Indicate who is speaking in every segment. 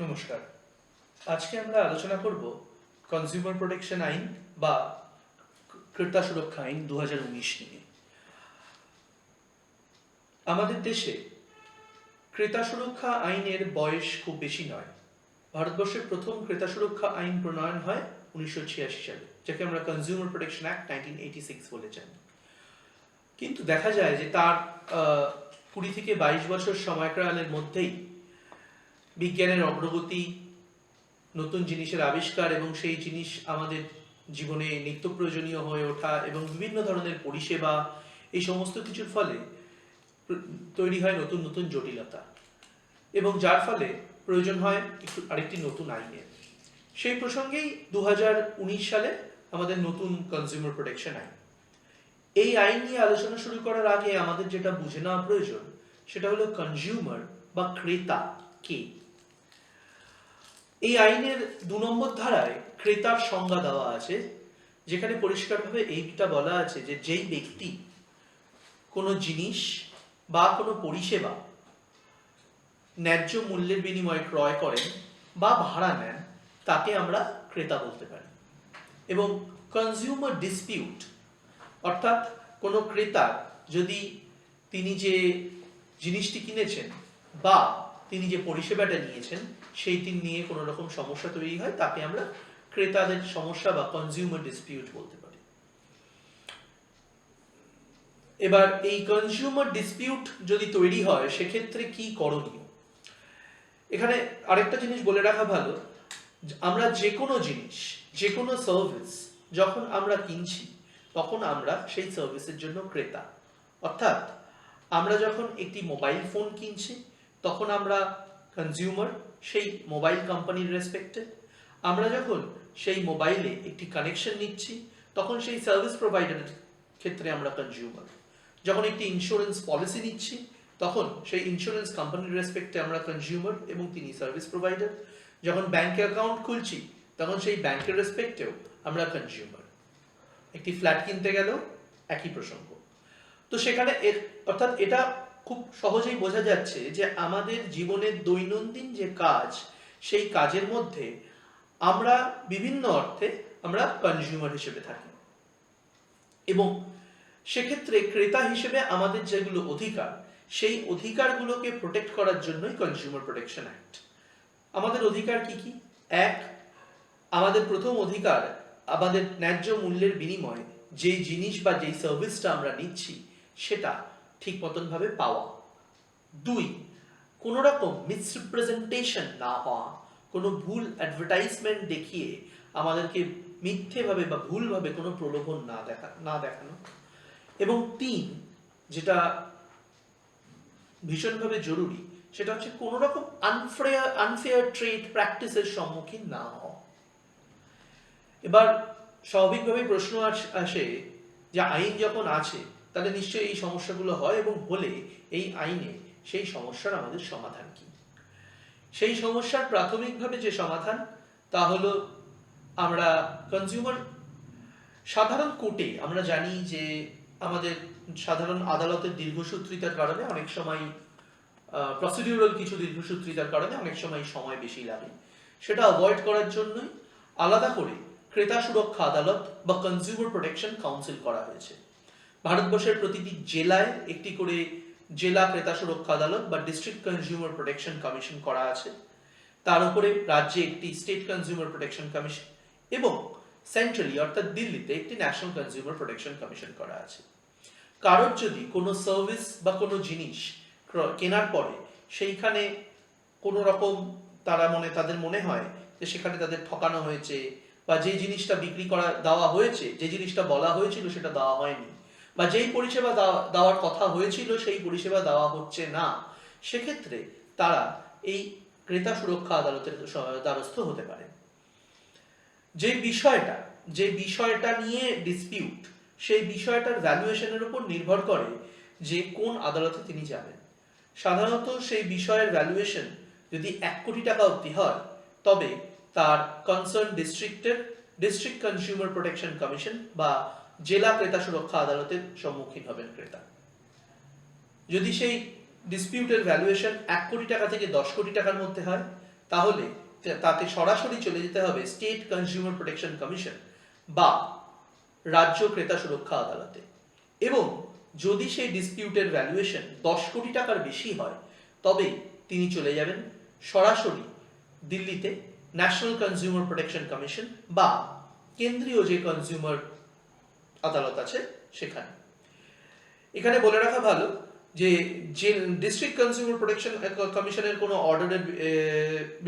Speaker 1: নমস্কার। আজকে আমরা আলোচনা করব কনজিউমার প্রোটেকশন আইন বা ক্রেতা সুরক্ষা আইন 2019 নিয়ে। আমাদের দেশে ক্রেতা সুরক্ষা আইনের বয়স খুব বেশি নয়। ভারতবর্ষের প্রথম ক্রেতা সুরক্ষা আইন প্রণয়ন হয় 1986 সালে, যাকে আমরা কনজিউমার প্রোটেকশন অ্যাক্ট 1986 বলে জানি। কিন্তু দেখা যায় যে তার 20 থেকে 22 বছর সময়কালের মধ্যেই বিজ্ঞানের অগ্রগতি, নতুন জিনিসের আবিষ্কার এবং সেই জিনিস আমাদের জীবনে নিত্য প্রয়োজনীয় হয়ে ওঠা এবং বিভিন্ন ধরনের পরিষেবা, এই সমস্ত কিছুর ফলে তৈরি হয় নতুন নতুন জটিলতা, এবং যার ফলে প্রয়োজন হয় আরেকটি নতুন আইনের। সেই প্রসঙ্গেই 2019 সালে আমাদের নতুন কনজিউমার প্রোটেকশন আইন। এই আইন নিয়ে আলোচনা শুরু করার আগে আমাদের যেটা বুঝে নেওয়া প্রয়োজন সেটা হলো কনজিউমার বা ক্রেতা কে। এই আইনের 2 নম্বর ধারায় ক্রেতার সংজ্ঞা দেওয়া আছে, যেখানে পরিষ্কারভাবে এইটা বলা আছে যে যেই ব্যক্তি কোনো জিনিস বা কোনো পরিষেবা ন্যায্য মূল্যের বিনিময়ে ক্রয় করেন বা ভাড়া নেন তাকে আমরা ক্রেতা বলতে পারি। এবং কনজিউমার ডিসপিউট অর্থাৎ কোনো ক্রেতার যদি তিনি যে জিনিসটি কিনেছেন বা তিনি যে পরিষেবাটা নিয়েছেন সেইটি নিয়ে কোনো রকম সমস্যা তৈরি হয়, তাকে আমরা ক্রেতাদের সমস্যা বা কনজিউমার ডিসপিউট বলতে পারি। এবার এই কনজিউমার ডিসপিউট যদি তৈরি হয় সেক্ষেত্রে কি করণীয়? এখানে আরেকটা জিনিস বলে রাখা ভালো, আমরা যে কোনো জিনিস, যে কোনো সার্ভিস যখন আমরা কিনছি তখন আমরা সেই সার্ভিসের জন্য ক্রেতা। অর্থাৎ আমরা যখন একটি মোবাইল ফোন কিনছি তখন আমরা কনজিউমার সেই মোবাইল কোম্পানির রেসপেক্টে। আমরা যখন সেই মোবাইলে একটি কানেকশন নিচ্ছি তখন সেই সার্ভিস প্রোভাইডারের ক্ষেত্রে আমরা কনজিউমার। যখন একটি ইন্স্যুরেন্স পলিসি নিচ্ছি তখন সেই ইন্স্যুরেন্স কোম্পানির রেসপেক্টে আমরা কনজিউমার এবং তিনি সার্ভিস প্রোভাইডার। যখন ব্যাংক অ্যাকাউন্ট খুলছি তখন সেই ব্যাংকের রেসপেক্টেও আমরা কনজিউমার। একটি ফ্ল্যাট কিনতে গেলেও একই প্রসঙ্গ। তো সেখানে অর্থাৎ এটা খুব সহজেই বোঝা যাচ্ছে যে আমাদের জীবনের দৈনন্দিন যে কাজ সেই কাজের মধ্যে আমরা বিভিন্ন অর্থে আমরা কনজিউমার হিসেবে থাকি, এবং সেক্ষেত্রে ক্রেতা হিসেবে আমাদের যেগুলো অধিকার সেই অধিকারগুলোকে প্রোটেক্ট করার জন্যই কনজিউমার প্রোটেকশন অ্যাক্ট। আমাদের অধিকার কি কি? এক, আমাদের প্রথম অধিকার আমাদের ন্যায্য মূল্যের বিনিময়ে যেই জিনিস বা যেই সার্ভিসটা আমরা নিচ্ছি সেটা ঠিক মতন ভাবে পাওয়া। দুই, কোনো রকম মিসরিপ্রেজেন্টেশন না হওয়া, কোনো ভুল অ্যাডভার্টাইজমেন্ট দেখিয়ে আমাদেরকে মিথ্যেভাবে বা ভুলভাবে কোনো প্রলোভন না দেখানো। এবং তিন, যেটা ভীষণভাবে জরুরি, সেটা হচ্ছে কোনো রকম আনফেয়ার ট্রেড প্র্যাকটিসের সম্মুখীন না হওয়া। এবার স্বাভাবিকভাবেই প্রশ্ন আসে যে আইন যখন আছে তাহলে নিশ্চয়ই এই সমস্যাগুলো হয়, এবং হলে এই আইনে সেই সমস্যার আমাদের সমাধান কি? সেই সমস্যার প্রাথমিকভাবে যে সমাধান তা হলো আমরা কনজিউমার সাধারণ কোর্টে আমরা জানি যে আমাদের সাধারণ আদালতের দীর্ঘসূত্রিতার কারণে অনেক সময় প্রসিডিউরাল কিছু দীর্ঘসূত্রিতার কারণে অনেক সময় বেশি লাগে। সেটা অ্যাভয়েড করার জন্যই আলাদা করে ক্রেতা সুরক্ষা আদালত বা কনজিউমার প্রোটেকশন কাউন্সিল করা হয়েছে। ভারতবর্ষের প্রতিটি জেলায় একটি করে জেলা ক্রেতা সুরক্ষা আদালত বা ডিস্ট্রিক্ট কনজিউমার প্রোটেকশন কমিশন করা আছে। তার উপরে রাজ্যে একটি স্টেট কনজিউমার প্রোটেকশন কমিশন এবং সেন্ট্রালি অর্থাৎ দিল্লিতে একটি ন্যাশনাল কনজিউমার প্রোটেকশন কমিশন করা আছে। কারোর যদি কোনো সার্ভিস বা কোনো জিনিস কেনার পরে সেইখানে কোনো রকম তাদের মনে হয় যে সেখানে তাদের ঠকানো হয়েছে, বা যে জিনিসটা বিক্রি করা দেওয়া হয়েছে, যে জিনিসটা বলা হয়েছিল সেটা দেওয়া হয়নি, বা যেই পরিষেবা দেওয়ার কথা হয়েছিল সেই পরিষেবা দেওয়া হচ্ছে না, সেক্ষেত্রে তারা এই ক্রেতা সুরক্ষা আদালতের দ্বারস্থ হতে পারে। যে বিষয়টা নিয়ে ডিসপিউট, সেই বিষয়টার ভ্যালুয়েশনের উপর নির্ভর করে যে কোন আদালতে তিনি যাবেন। সাধারণত সেই বিষয়ের ভ্যালুয়েশন যদি 1 কোটি টাকা অবধি হয় তবে তার concern district consumer protection commission বা জেলা ক্রেতা সুরক্ষা আদালতের সম্মুখীন হবেন ক্রেতা। যদি সেই ডিসপিউটের ভ্যালুয়েশন 1 কোটি টাকা থেকে 10 কোটি টাকার মধ্যে হয় তাহলে তাতে সরাসরি চলে যেতে হবে স্টেট কনজিউমার প্রোটেকশন কমিশন বা রাজ্য ক্রেতা সুরক্ষা আদালতে। এবং যদি সেই ডিসপিউটের ভ্যালুয়েশন 10 কোটি টাকার বেশি হয় তবে তিনি চলে যাবেন সরাসরি দিল্লিতে ন্যাশনাল কনজিউমার প্রোটেকশন কমিশন বা কেন্দ্রীয় যে কনজিউমার আদালত আছে সেখানে। এখানে বলে রাখা ভালো যে ডিস্ট্রিক্ট কনজিউমার প্রোটেকশন কমিশনের কোনো অর্ডারের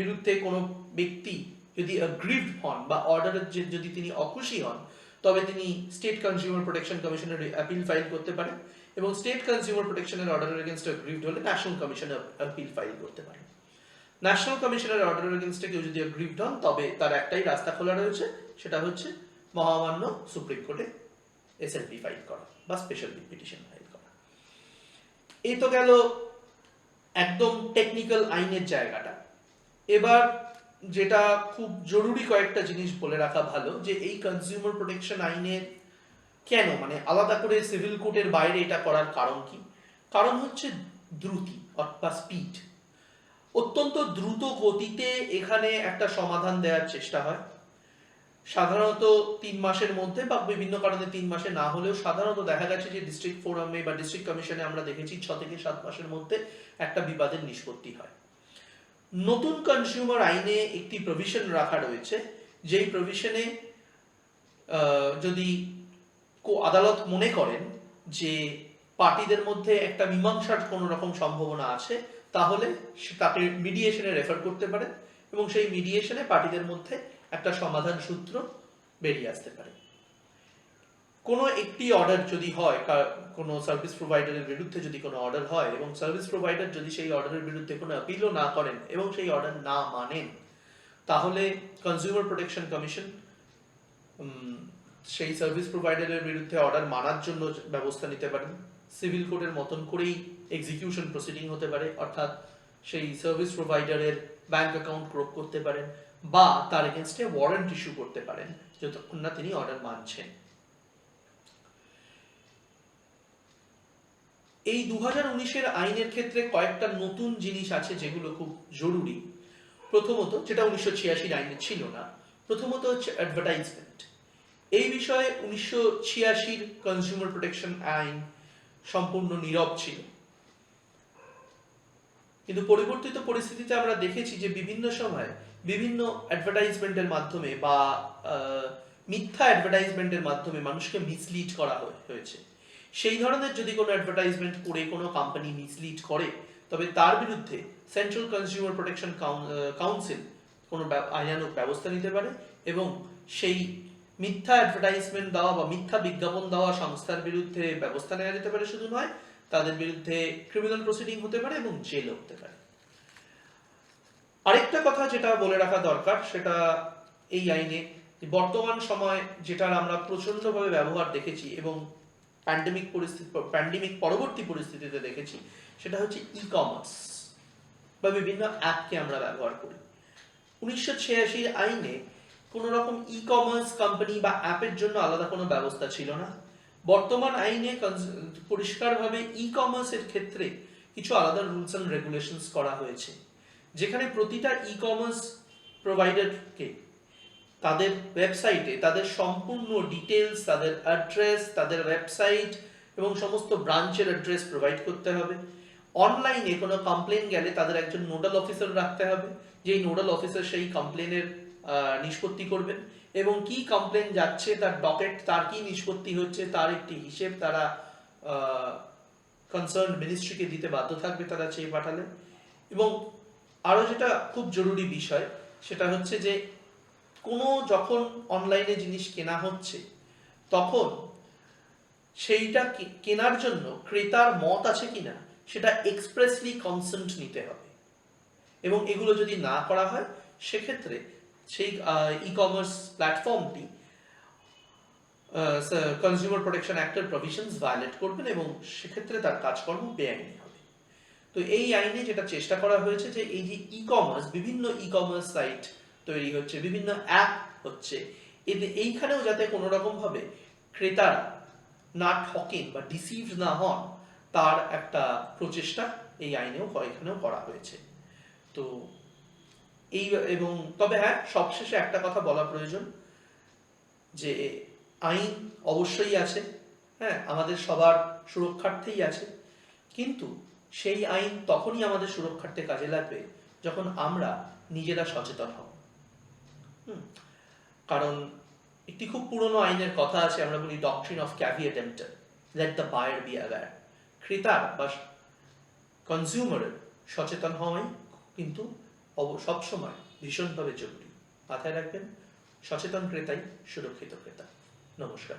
Speaker 1: বিরুদ্ধে কোনো ব্যক্তি যদি অ্যাগ্রিভড হন বা অর্ডারের যদি তিনি অখুশি হন তবে তিনি স্টেট কনজিউমার প্রোটেকশন কমিশনের অ্যাপিল ফাইল করতে পারেন এবং স্টেট কনজিউমার প্রোটেকশনের অর্ডারের এগেইনস্ট অ্যাগ্রিভড হলে ন্যাশনাল কমিশনে অ্যাপিল ফাইল করতে পারেন। ন্যাশনাল কমিশনের অর্ডারের এগেইনস্টে কেউ যদি অ্যাগ্রিভড হন তবে তার একটাই রাস্তা খোলা রয়েছে, সেটা হচ্ছে মহামান্য সুপ্রিম কোর্টে এসএলপি ফাইল করা বা স্পেশাল পিটিশন ফাইল করা। এই তো গেল একদম টেকনিক্যাল আইনের জায়গাটা। এবার যেটা খুব জরুরি কয়েকটা জিনিস বলে রাখা ভালো যে এই কনজিউমার প্রোটেকশন আইনের কেন মানে আলাদা করে সিভিল কোর্টের বাইরে এটা করার কারণ কি? কারণ হচ্ছে দ্রুতি অথবা স্পিড। অত্যন্ত দ্রুত গতিতে এখানে একটা সমাধান দেওয়ার চেষ্টা হয়। সাধারণত 3 মাসের মধ্যে বা বিভিন্ন কারণে 3 মাসে না হলেও সাধারণত দেখা গেছে যে ডিস্ট্রিক্ট ফোরামে বা ডিস্ট্রিক্ট কমিশনে আমরা দেখেছি 6 থেকে 7 মাসের মধ্যে একটা বিবাদের নিষ্পত্তি হয়। নতুন কনজিউমার আইনে একটি প্রভিশন রাখা রয়েছে, যেই প্রভিশনে যদি আদালত মনে করেন যে পার্টিদের মধ্যে একটা মীমাংসার কোনো রকম সম্ভাবনা আছে তাহলে তাকে মিডিয়েশনে রেফার করতে পারেন এবং সেই মিডিয়েশনে পার্টিদের মধ্যে একটা সমাধান সূত্র বেরিয়ে আসতে পারে। কোনো একটি অর্ডার যদি হয়, কোনো সার্ভিস প্রোভাইডারের বিরুদ্ধে যদি কোনো অর্ডার হয় এবং সার্ভিস প্রোভাইডার যদি সেই অর্ডারের বিরুদ্ধে কোনো আপিলও না করেন এবং সেই অর্ডার না মানেন তাহলে কনজিউমার প্রোটেকশন কমিশন সেই সার্ভিস প্রোভাইডারের বিরুদ্ধে অর্ডার মানার জন্য ব্যবস্থা নিতে পারেন। সিভিল কোর্টের মতন করেই এক্সিকিউশন প্রসিডিং হতে পারে, অর্থাৎ সেই সার্ভিস প্রোভাইডারের ব্যাংক অ্যাকাউন্ট ক্রোক করতে পারেন বা তার এগেইনস্টে ওয়ারেন্ট ইস্যু করতে পারেন যতক্ষণ না তিনি অর্ডার মানছেন। এই 2019-এর আইনের ক্ষেত্রে কয়েকটা নতুন জিনিস আছে যেগুলো খুব জরুরি। প্রথমত, যেটা 1986 আইনে ছিল না, প্রথমত হচ্ছে অ্যাডভার্টাইজমেন্ট। এই বিষয়ে 1986 কনজিউমার প্রোটেকশন আইন সম্পূর্ণ নীরব ছিল, কিন্তু পরিবর্তিত পরিস্থিতিতে আমরা দেখেছি যে বিভিন্ন সময় বিভিন্ন অ্যাডভার্টাইজমেন্টের মাধ্যমে বা মিথ্যা অ্যাডভার্টাইজমেন্টের মাধ্যমে মানুষকে মিসলিড করা হয়েছে। সেই ধরনের যদি কোনো অ্যাডভার্টাইজমেন্ট করে কোনো কোম্পানি মিসলিড করে তবে তার বিরুদ্ধে সেন্ট্রাল কনজিউমার প্রোটেকশন কাউন্সিল কোনো আইনানুগ ব্যবস্থা নিতে পারে এবং সেই মিথ্যা অ্যাডভার্টাইজমেন্ট দেওয়া বা মিথ্যা বিজ্ঞাপন দেওয়া সংস্থার বিরুদ্ধে ব্যবস্থা নেওয়া যেতে পারে। শুধু নয়, তাদের বিরুদ্ধে ক্রিমিনাল প্রসিডিং হতে পারে এবং জেল হতে পারে। আরেকটা কথা যেটা বলে রাখা দরকার সেটা এই আইনে বর্তমান সময় যেটার আমরা প্রচন্ডভাবে ব্যবহার দেখেছি এবং প্যান্ডেমিক পরবর্তী পরিস্থিতিতে দেখেছি, সেটা হচ্ছে ই কমার্স বা বিভিন্ন অ্যাপকে আমরা ব্যবহার করি। 1986 আইনে কোন রকম ই কমার্স কোম্পানি বা অ্যাপের জন্য আলাদা কোনো ব্যবস্থা ছিল না। বর্তমান আইনে পরিষ্কারভাবে ই কমার্সের ক্ষেত্রে কিছু আলাদা রুলস এন্ড রেগুলেশনস করা হয়েছে, যেখানে প্রতিটা ই কমার্স প্রোভাইডারকে তাদের ওয়েবসাইটে তাদের সম্পূর্ণ ডিটেলস, তাদের অ্যাড্রেস, তাদের ওয়েবসাইট এবং সমস্ত ব্রাঞ্চের অ্যাড্রেস প্রোভাইড করতে হবে। অনলাইনে কোনো কমপ্লেন গেলে তাদের একজন নোডাল অফিসার রাখতে হবে, যেই নোডাল অফিসার সেই কমপ্লেনের নিষ্পত্তি করবেন এবং কি কমপ্লেন যাচ্ছে তার ডকেট, তার কি নিষ্পত্তি হচ্ছে তার একটি হিসেব তারা কনসার্ন মিনিস্ট্রিকে দিতে বাধ্য থাকবে তারা চেয়ে পাঠালে। এবং আরো যেটা খুব জরুরি বিষয় সেটা হচ্ছে যে কোনো যখন অনলাইনে জিনিস কেনা হচ্ছে তখন সেইটা কেনার জন্য ক্রেতার মত আছে কিনা সেটা এক্সপ্রেসলি কনসেন্ট নিতে হবে এবং এগুলো যদি না করা হয় সেক্ষেত্রে সেই ই কমার্স প্ল্যাটফর্মটি কনজিউমার প্রোটেকশন অ্যাক্টের প্রভিশনস ভায়োলেট করবেন এবং সেক্ষেত্রে তার কাজকর্ম বেআইনি হবে। তো এই আইনে যেটা চেষ্টা করা হয়েছে যে এই যে ই কমার্স, বিভিন্ন ই কমার্স সাইট তৈরি হচ্ছে, বিভিন্ন অ্যাপ হচ্ছে, এইখানেও যাতে কোনো রকম ভাবে ক্রেতারা না ঠকেন বা ডিসিভ না হন তার একটা প্রচেষ্টা এই আইনেও এখানেও করা হয়েছে। তো এই এবং তবে হ্যাঁ, সবশেষে একটা কথা বলা প্রয়োজন যে আইন অবশ্যই আছে, হ্যাঁ, আমাদের সবার সুরক্ষার্থেই আছে, কিন্তু সেই আইন তখনই আমাদের সুরক্ষার্থে কাজে লাগবে যখন আমরা নিজেরা সচেতন হব। কারণ একটি খুব পুরনো আইনের কথা আছে, আমরা বলি doctrine of caveat emptor, let the buyer be aware. ক্রেতার বা কনজিউমারের সচেতন হওয়াই কিন্তু সবসময় ভীষণভাবে জরুরি। মাথায় রাখবেন, সচেতন ক্রেতাই সুরক্ষিত ক্রেতা। নমস্কার।